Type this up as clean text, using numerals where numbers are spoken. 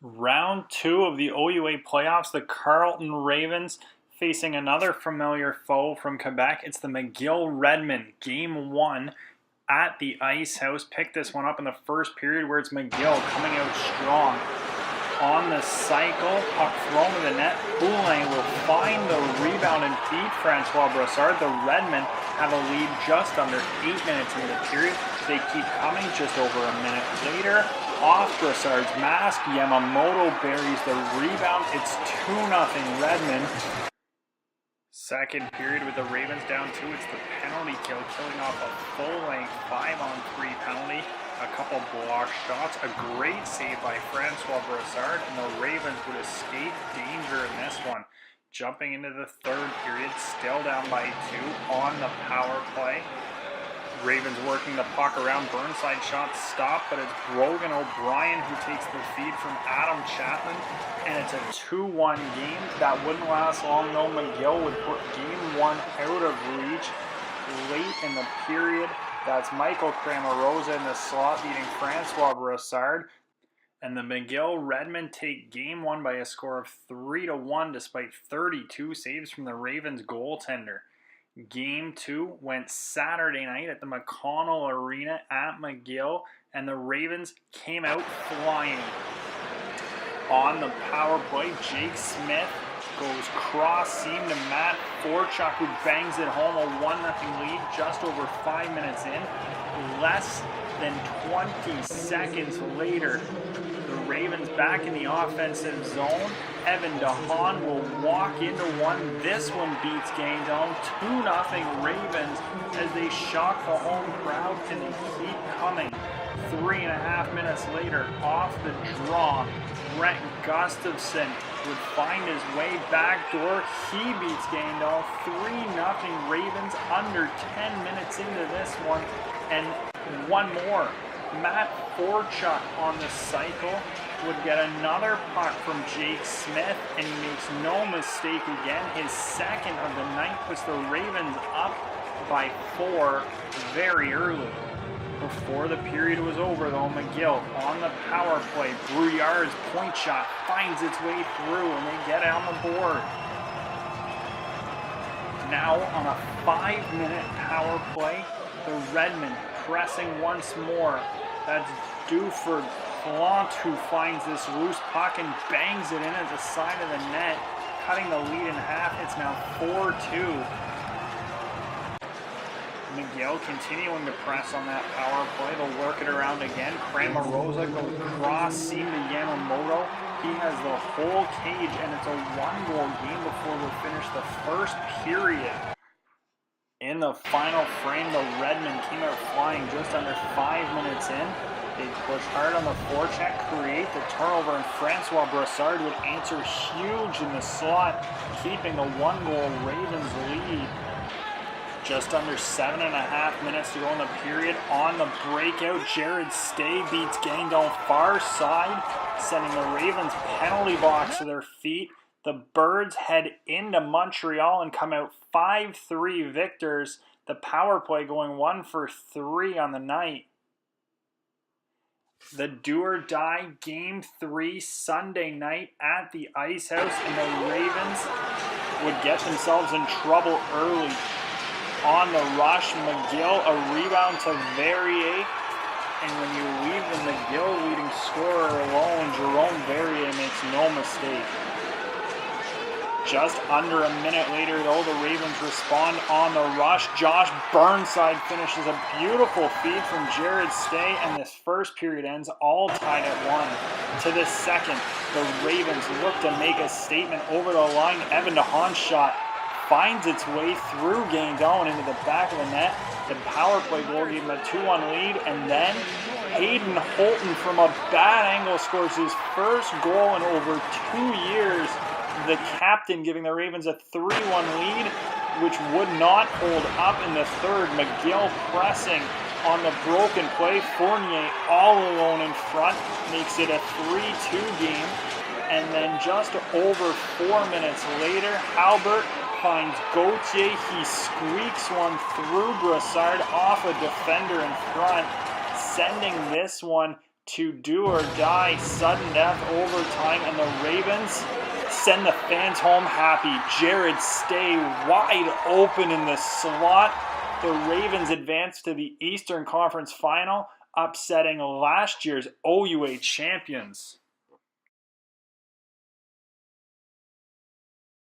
Round two of the OUA playoffs, the Carleton Ravens facing another familiar foe from Quebec. It's the McGill Redmen. Game one at the Ice House. Picked this one up in the first period where it's McGill coming out strong. On the cycle, puck thrown to the net. Poulain will find the rebound and beat Francois Brassard. The Redmen have a lead just under 8 minutes into the period. They keep coming just over a minute later. Off Brassard's mask, Yamamoto buries the rebound. It's 2-0 Redmen. Second period with the Ravens down 2. It's the penalty kill, killing off a full-length 5-on-3 penalty. A couple block shots, a great save by Francois Brassard, and the Ravens would escape danger in this one. Jumping into the third period, still down by 2 on the power play. Ravens working the puck around. Burnside shot stopped, but it's Brogan O'Brien who takes the feed from Adam Chapman, and it's a 2-1 game. That wouldn't last long though. McGill would put game one out of reach late in the period. That's Michael Cramarosa in the slot beating Francois Brassard. And the McGill Redmen take game one by a score of 3-1 despite 32 saves from the Ravens goaltender. Game two went Saturday night at the McConnell Arena at McGill, and the Ravens came out flying. On the power play, Jake Smith goes cross seam to Matt Forchuk, who bangs it home, a 1-0 lead just over 5 minutes in. Less than 20 seconds later, the Ravens back in the offensive zone. Evan DeHaan will walk into one. This one beats Guindon. 2-0 Ravens as they shock the home crowd, and they keep coming. 3.5 minutes later, off the draw, Brent Gustafson would find his way backdoor. He beats Guindon. 3-0 Ravens under 10 minutes into this one. And one more. Matt Forchuk on the cycle would get another puck from Jake Smith, and he makes no mistake again. His second of the night puts the Ravens up by 4 very early. Before the period was over though, McGill on the power play. Brouillard's point shot finds its way through, and they get on the board. Now on a 5-minute power play, the Redmen pressing once more. That's Duford Plant who finds this loose puck and bangs it in at the side of the net, cutting the lead in half. It's now 4-2. McGill continuing to press on that power play. They'll work it around again. Cramarosa goes cross seam to Yamamoto. He has the whole cage, and it's a 1-goal game before we finish the first period. In the final frame, the Redmen came out flying just under 5 minutes in. They push hard on the forecheck, create the turnover, and Francois Brassard would answer huge in the slot, keeping the 1-goal Ravens lead. Just under 7.5 minutes to go in the period. On the breakout, Jared Stay beats Guindon far side, sending the Ravens penalty box to their feet. The Birds head into Montreal and come out 5-3 victors. The power play going 1 for 3 on the night. The do or die game 3 Sunday night at the Ice House, and the Ravens would get themselves in trouble early. On the rush, McGill, a rebound to Verrier. And when you leave the McGill leading scorer alone, Jerome Verrier makes no mistake. Just under a minute later, though, the Ravens respond on the rush. Josh Burnside finishes a beautiful feed from Jared Stay, and this first period ends all tied at 1. To the second, the Ravens look to make a statement over the line. Evan DeHaan's shot finds its way through Guindon into the back of the net. The power play goal gave him a 2-1 lead, and then Hayden Holton from a bad angle scores his first goal in over 2 years. The captain giving the Ravens a 3-1 lead, which would not hold up in the third. McGill pressing on the broken play. Fournier all alone in front makes it a 3-2 game. And then just over 4 minutes later, Halbert finds Gauthier. He squeaks one through Brassard off a defender in front, sending this one to do or die, sudden death, overtime, and the Ravens send the fans home happy. Jared Stay wide open in the slot. The Ravens advance to the Eastern Conference Final, upsetting last year's OUA champions.